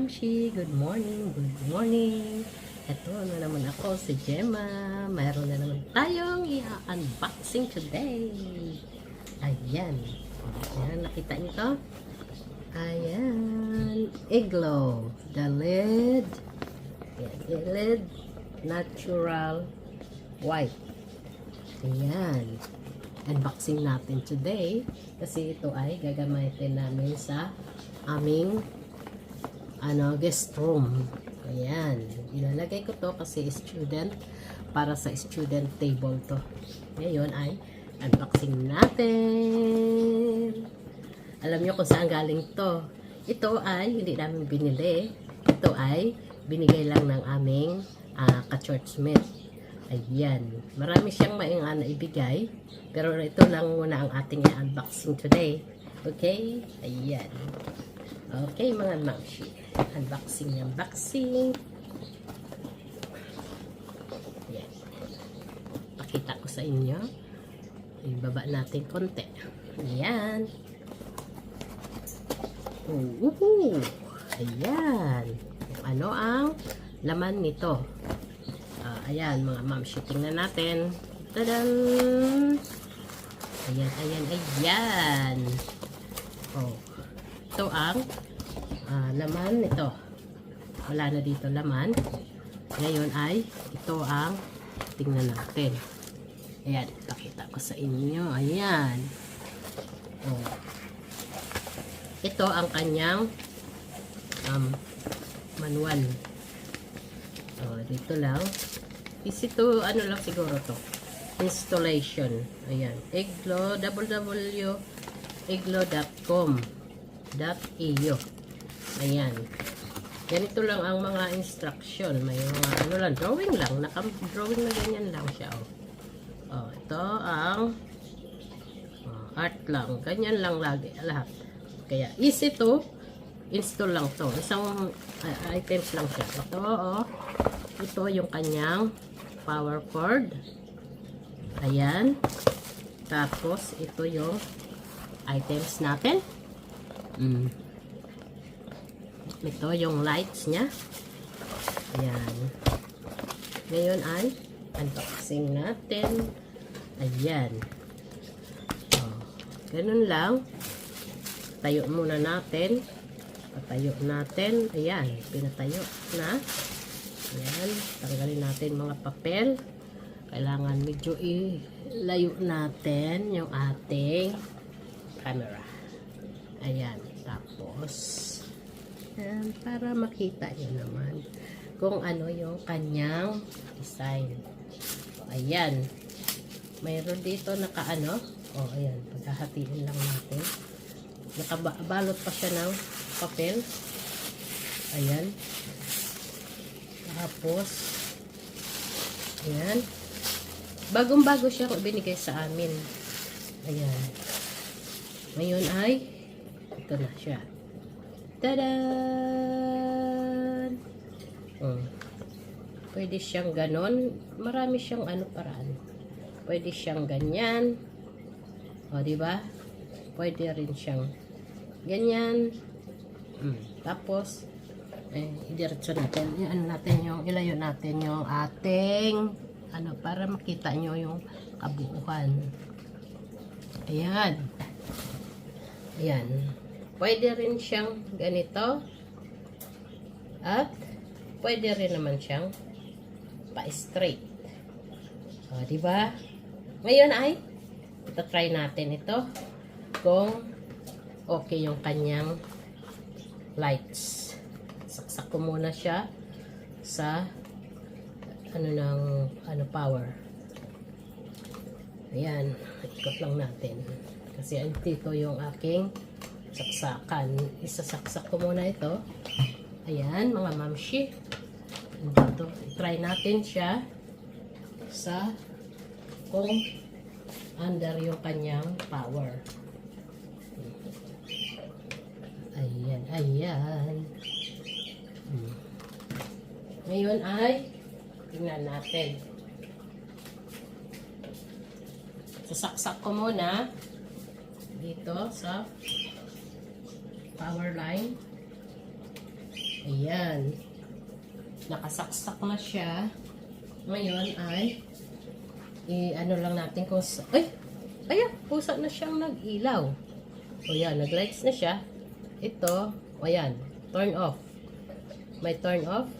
Mamshi, good morning, good morning. Ito na naman ako, si Gemma. Mayroon na naman tayong i-unboxing today. Ayan. Ayan, nakita niyo to? Ayan. Eglo. The lid. Ayan, the lid. Natural white. Ayan. Unboxing natin today. Kasi ito ay gagamitin namin sa aming guest room. Ayan. Ilalagay ko to kasi student, para sa student table to. Ngayon ay unboxing natin. Alam nyo kung saan galing to. Ito ay hindi namin binili. Ito ay binigay lang ng aming ka-churchmate. Ayan. Marami siyang ibigay. Pero ito lang muna ang ating unboxing today. Okay? Ayan. Okay mga mamshi. Unboxing. Ayan. Pakita ko sa inyo. Ibaba natin konti. Ayan. Ayan. Ano ang laman nito? Ayan mga mamshi. Tingnan natin. Tadam! Ayan. Oh. Ito ang laman nito. Wala na dito laman. Ngayon ay ito ang tingnan natin. Ayan, pakita ko sa inyo. Ayan. Oh. Ito ang kanyang manual. Oh, dito lang. Ito ano lang siguro to. Installation. Ayan. Eglo www.eglo.com.eu. Ayan. Ganito lang ang mga instruction. May mga drawing lang. Naka-drawing na ganyan lang siya. Oh, ito ang art lang. Ganyan lang lagi. Lahat. Kaya easy to install lang to. Isang items lang siya. Ito, ito yung kanyang power cord. Ayan. Tapos, ito yung items natin. Ito yung lights niya. Ayan. Ngayon ay unboxing natin. Ayan. Ganun lang. Tayo muna natin. Patayo natin. Ayan. Pinatayo na. Ayan. Tanggalin natin mga papel. Kailangan medyo ilayo natin yung ating camera. Ayan. Tapos, ayan, para makita nyo naman kung ano yung kanyang design. Ayan. Mayroon dito naka-ano. Ayan. Paghahatiin lang natin. Nakabalot pa siya ng papel. Ayan. Tapos, ayan. Bagong-bago siya binigay sa amin. Ayan. Ngayon ay ito na siya. Tadaan! Pwede siyang ganon. Marami siyang paraan. Pwede siyang ganyan. Diba? Pwede rin siyang ganyan. Tapos idiretso natin. Ilayo natin yung ating para makita nyo yung kabuuan. Ayan. Ayan. Pwede rin siyang ganito. At pwede rin naman siyang pa-straight. Diba? Ngayon ay ito-try natin ito kung okay yung kanyang lights. Saksak ko muna siya sa power. Ayan, ikot lang natin kasi dito yung aking saksakan. Isasaksak ko muna ito. Ayan mga mamshi, dito try natin siya sa kung under yung kanyang power. Ayan. Ngayon ay tingnan natin. Sasaksak ko muna dito sa power line. Ayan. Nakasaksak na siya. Ngayon ay ano lang natin kung ay! Ayan! Pusa na siyang nag-ilaw. O yan, nag-lights na siya. Ito, o yan, turn off. May turn off.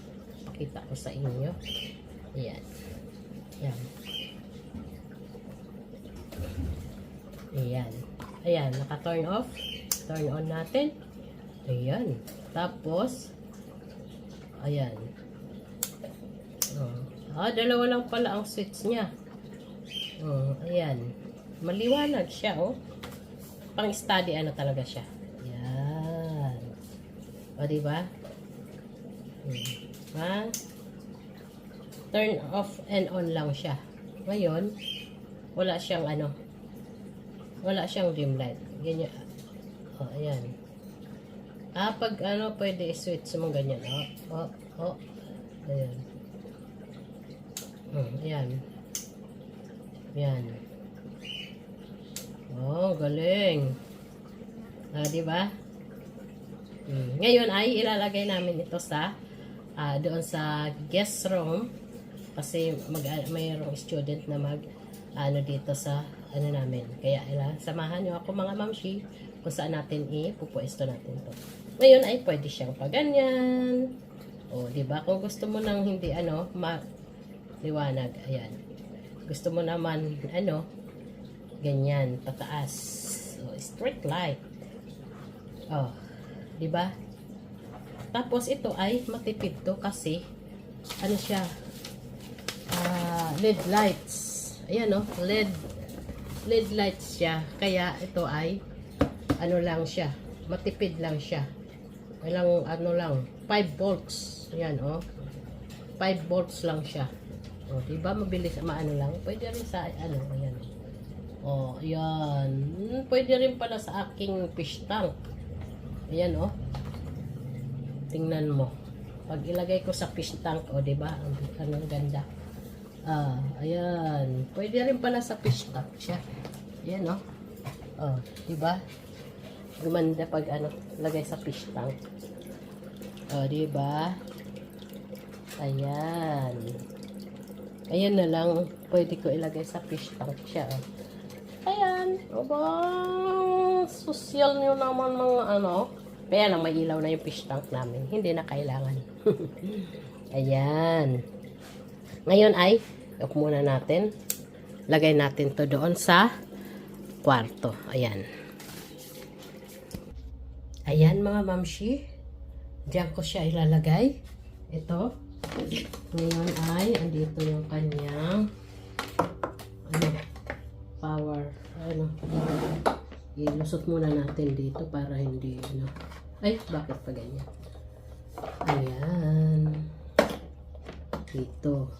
Pakita ko sa inyo. Ayan. Ayan. Ayan. Ayan, naka-turn off. Turn on natin. Ayan. Tapos, ayan. Dalawa lang pala ang switch niya. Ayan. Maliwanag siya, oh. Pang-study, ano talaga siya. Ayan. O, diba? Turn off and on lang siya. Ngayon, wala siyang ano. Wala siyang dim light. Ganyan. Ayan. Pag ano, pwede i-switch mo ganyan. Ayan. Ayan. Ayan. Galing. Diba? Ngayon ay ilalagay namin ito sa doon sa guest room kasi mayroong student na dito sa namin. Kaya samahan nyo ako mga mamshi kung saan natin ipupuesto natin to. Ngayon ay pwede siyang paganyan. Diba? Kung gusto mo nang hindi liwanag. Ayan. Gusto mo naman ganyan, pataas. Straight light. Diba? Tapos ito ay matipid to kasi siya? LED lights. Ayan LED lights siya. Kaya ito ay lang siya. Matipid lang siya. Walang 5 volts. Ayan 5 volts lang siya. Diba? Mabilis lang. Pwede rin sa ayan. Ayan. Pwede rin pala sa aking fish tank. Ayan tingnan mo. Pag ilagay ko sa fish tank, diba? Ang ganda. Ayan. Pwede rin pala sa fish tank siya. Ayan diba? Gumanda pag lagay sa fish tank. Diba? Ayan. Ayan na lang. Pwede ko ilagay sa fish tank siya. Ayan. Social nyo naman mga kaya lang may ilaw na yung fish tank namin. Hindi na kailangan. Ayan. Ngayon ay, look muna natin. Lagay natin to doon sa kwarto. Ayan. Ayan mga mamshi. Diyan ko siya ilalagay. Ito. Ngayon ay, andito yung kanyang power. Ilusot muna natin dito para hindi ay, bakit pa ganyan? Ayan. Dito.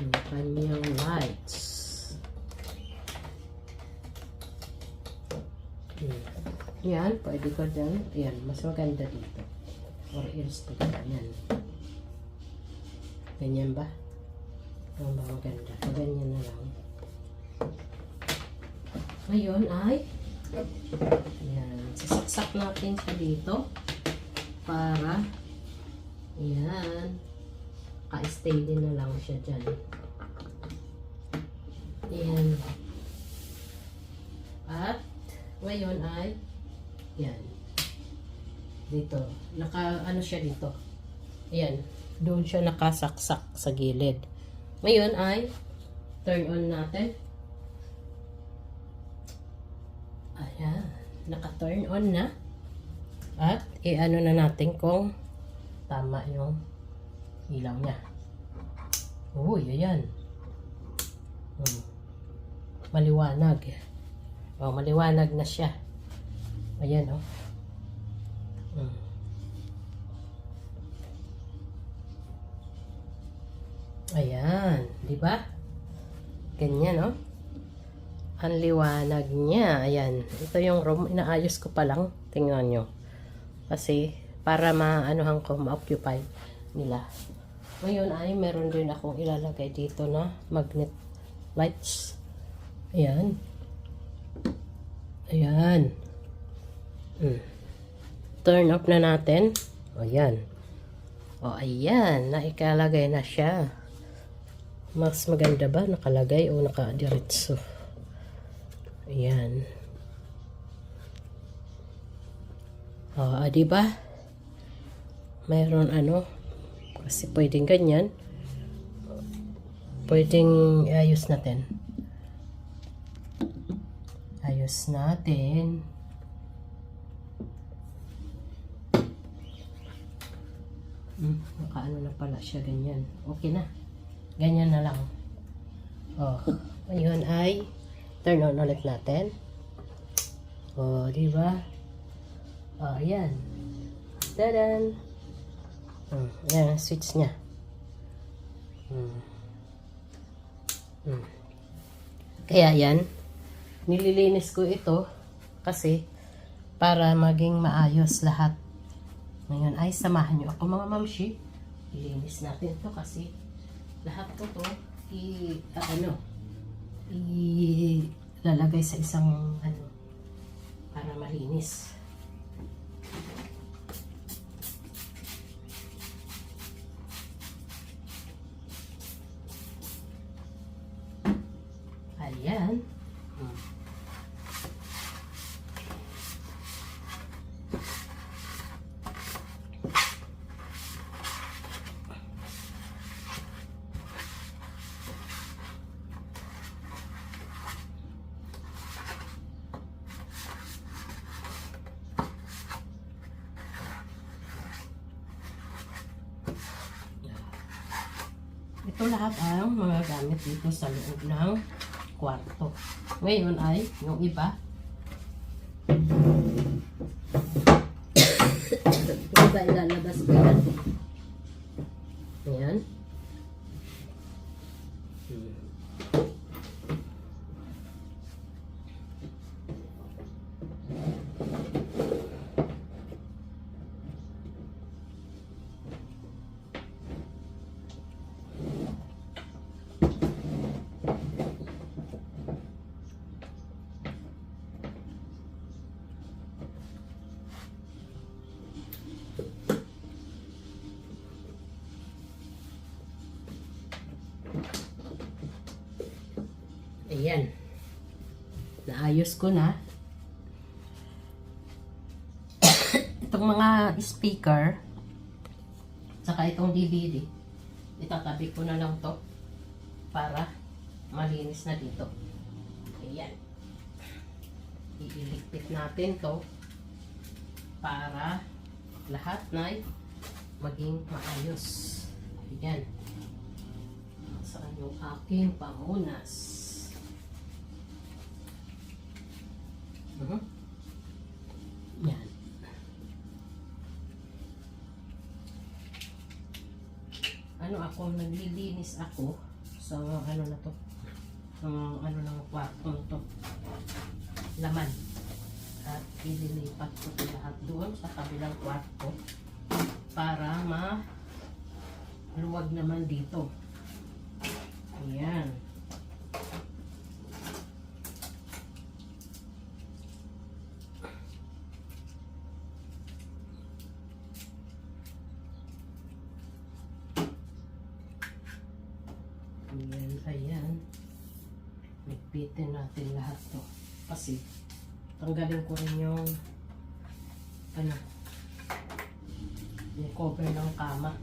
Yung kanyang lights. Yan, pwede ko dyan. Yan, mas maganda dito. Or else to ganyan. Ganyan ba? Ang ba maganda? Ganyan na lang. Ngayon ay yan, sasaksak natin siya dito para yan, ka-stay din na lang siya dyan. Yan. At ngayon ay yan. Dito. Siya dito. Ayan. Doon siya nakasaksak sa gilid. Ngayon ay turn on natin. Ayan. Naka-turn on na. At na natin kung tama yung ilaw niya. Uy, ayan. Maliwanag. Maliwanag na siya. Ayan, Ayan, di ba? Ganyan, Ang liwanag niya. Ayan. Ito yung room. Inaayos ko pa lang. Tingnan nyo. Kasi, para maanuhan ko, ma-occupy nila. Ngayon ay meron din akong ilalagay dito na magnet lights. Ayan. Ayan. Turn off na natin. Ayan. O, ayan. Naikalagay na siya. Mas maganda ba nakalagay o nakadiretso? Ayan. O, diba? Mayroon ano. Kasi pwedeng ganyan. Pwedeng ayos natin. Ayos natin. Nakaano na pala siya ganyan. Okay na. Ganyan na lang. Oh, ngayon ay turn on ulit natin. Oh, di ba? Oh, ayan. Tadan. Ayan ang switch niya. Kaya yan, nililinis ko ito kasi para maging maayos lahat. Ngayon ay samahan nyo ako mga mamshi. Ilinis natin to kasi lahat to ilalagay sa isang para malinis. Ayan. Ito lahat ang mga gamit dito sa loob ng kwarto. Ngayon ay yung iba. Yung iba ilalabas ko yan. Ayan. Ayan. Naayos ko na. Itong mga speaker, saka itong DVD, itatabi ko na lang to para malinis na dito. Ayan. Iiligpit natin to para lahat na maging maayos. Ayan. Saan yung aking pamunas? Yan. Naglilinis ako sa ano na to, ano ng kwarto to, laman, at ililipat ko ito lahat doon sa kabilang kwarto para maluwag naman dito. Ayan. Ayan. Nagpitin natin lahat to. Kasi, tanggalin ko rin yung yung cover ng kama.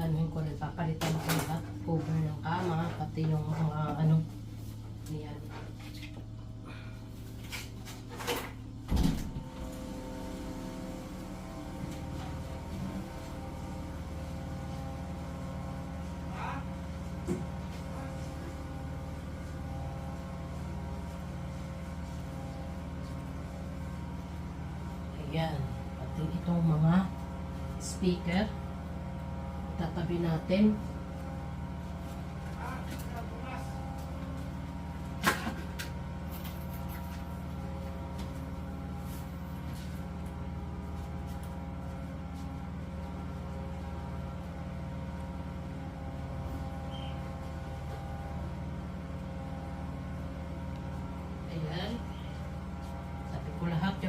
Anuhin ko rin, papalitan ko lahat. Cover ng kama, pati yung mga yan. Ayan, pati itong mga speaker, tatabi natin.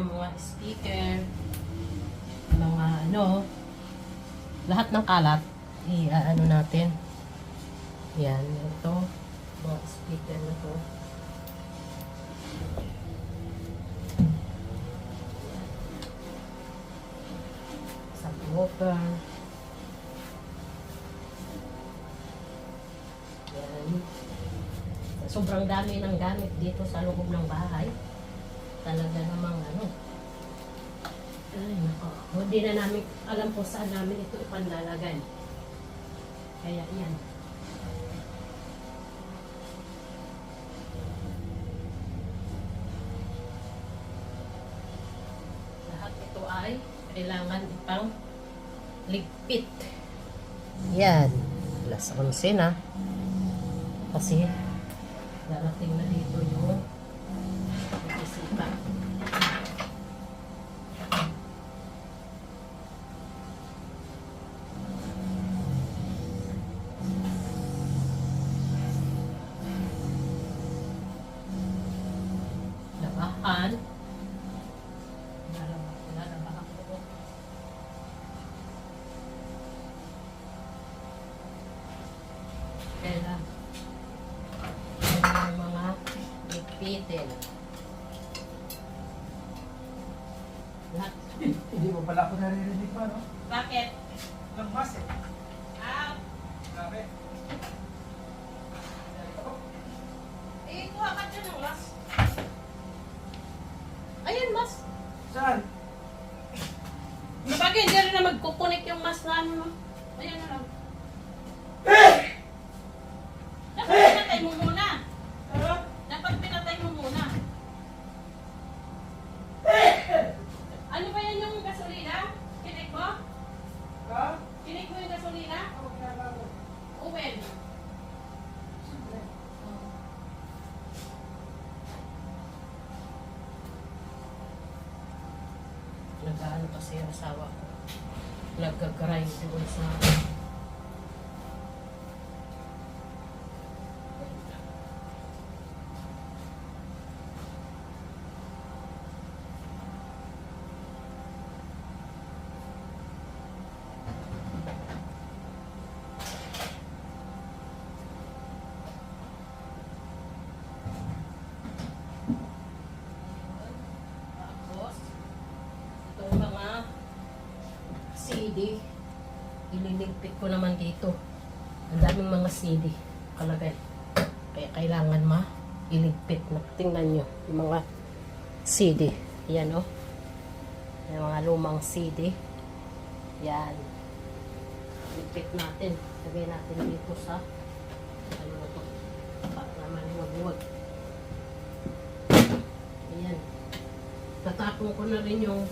yung mga speaker, mga ano, lahat ng kalat, ano natin. Yan, ito, mga speaker na to. Subwoofer. Yan. Sobrang dami ng gamit dito sa loob ng bahay. Talaga namang ano. Ay, nako. Hindi na namin alam kung saan namin ito ipanlalagay. Kaya yan. Lahat ito ay kailangan ipang ligpit. Yan. Alas 11 na. Kasi darating na dito yung bisita. Labahan. Lalabahan ko. Kailan yung mga ligpitin. Lahat. Hindi mo pala ako naririnig pa, no? Bakit? Ang mas eh. Ah, Grabe. kuha ka dyan ng mas. Ayun, mas. Saan? Bagay, hindi rin na magkukunik yung mas na ano. Ayan na lang. Dapat pinatay mo muna. Dapat pinatay mo muna. Ano ba yan yung gasolina? Kinik mo? Ha? Kinik mo yung gasolina? Ako ginagawa. Owen. Siyempre. Nag-ano kasi yung asawa ko. Nag-grind doon sa... Tapos, itong mga CD, ililigpit ko naman dito. Ang daming mga CD kalagay. Kaya kailangan iligpit na. Tingnan nyo, yung mga CD. Yan o. Yung mga lumang CD. Yan. Ligpit natin. Lagay natin dito sa ano na to. Para naman huwag-huwag. Ayan. Tatapon ko na rin yung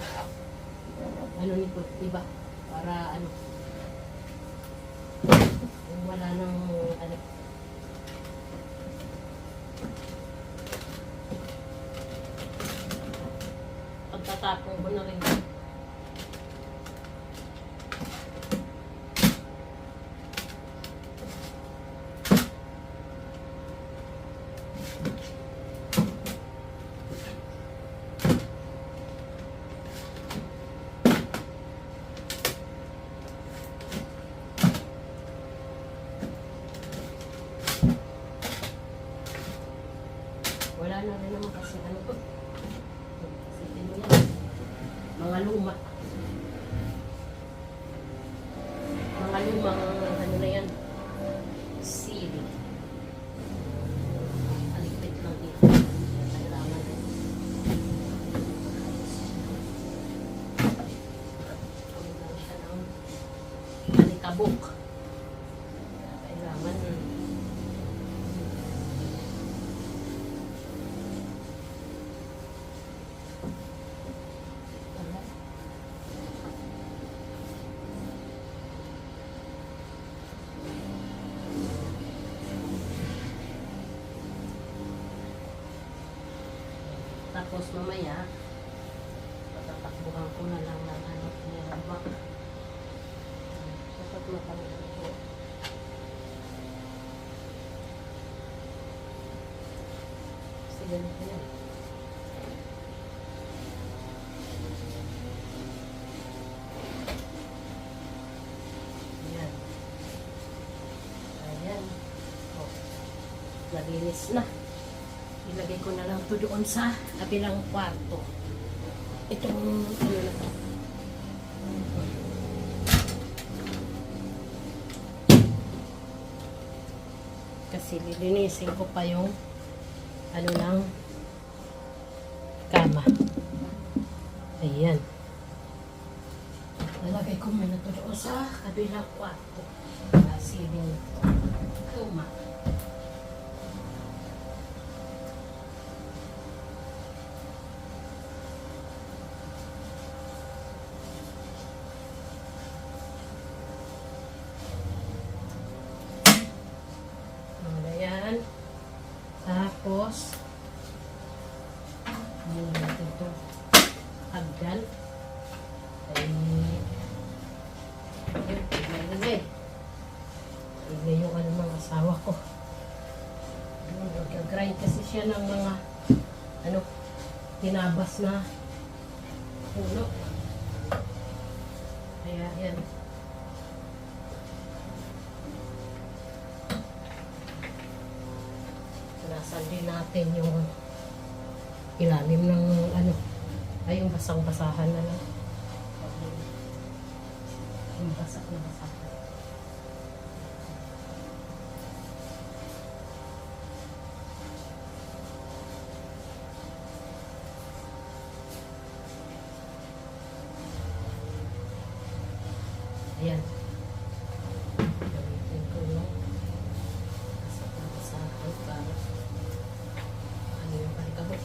ano nito, diba? Para ano, yung wala nang ano. Pagtatapon ko na rin. Wala na rin naman kasi ano to. Isipin mo yan. Mga luma. Mga lumang ano na yan. CD. Aligpit lang dito. Kailangan. Kailangan siya ng alikabok. Kailangan tapos mamaya patatakbuhan ko na lang ng ano nilabak. Dapat matanggal ko. Kasi ganito yan. malinis na. Ilagay ko na lang to doon sa kabilang kwarto. Itong ano na to. Kasi lilinisin ko pa yung ano ng kama. Ayan. Lalagay ko muna to doon sa kabilang kwarto. Siling luma. Ayan. Tapos, ano natin ito? Hagdan. Ay, yun, maligay. Maligay yung ano mga asawa ko. Nagka-grind kasi siya ng mga, ano, tinabas na puno. Kaya, yan. Nasan din natin yung ilalim ng ano, ay yung basang-basahan na lang. Yung basak na basahan. Ayan. Gamitin ko yung basak na basahan para ano yung palikabok.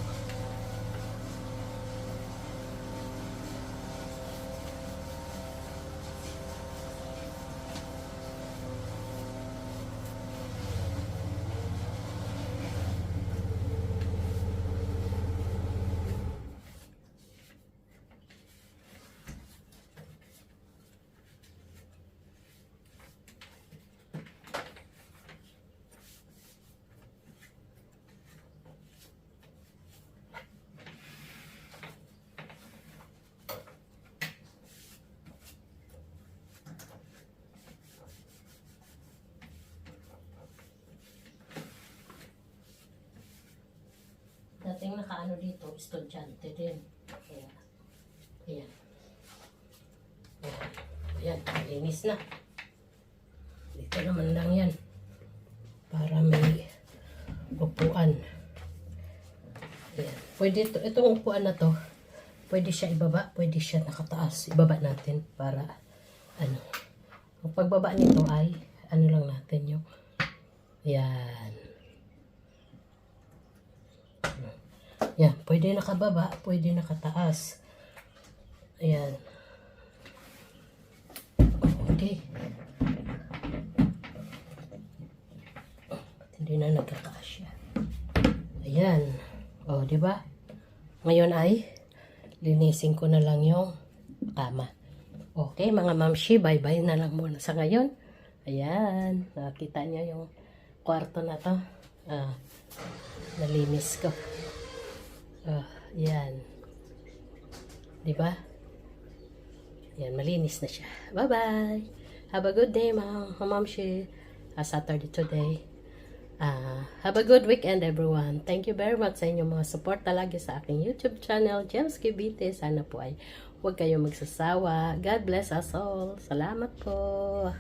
Dating nakaano dito, estudyante din. Ayan. Ayan. Ayan, linis na. Dito naman lang yan. Para may upuan. Ayan. Pwede ito, itong upuan na to, pwede siya ibaba, pwede siya nakataas. Ibaba natin para, ano. Ang pagbaba nito ay, ano lang natin yung, ayan. Yan, pwede nakababa, pwede nakataas. Ayan. Okay. Hindi na nagkakasya. Ayan. O, di ba? Ngayon ay linisin ko na lang yung kama. Okay, mga mamshi, bye-bye na lang muna sa ngayon. Ayan. Nakita niyo yung kwarto na to. Nalinis ko. Yan. Diba? Yan, malinis na siya. Bye-bye! Have a good day, mamamshi. Saturday today. Have a good weekend, everyone. Thank you very much sa inyong mga support talaga sa aking YouTube channel, Gems Kibite. Sana po ay huwag kayong magsasawa. God bless us all. Salamat po.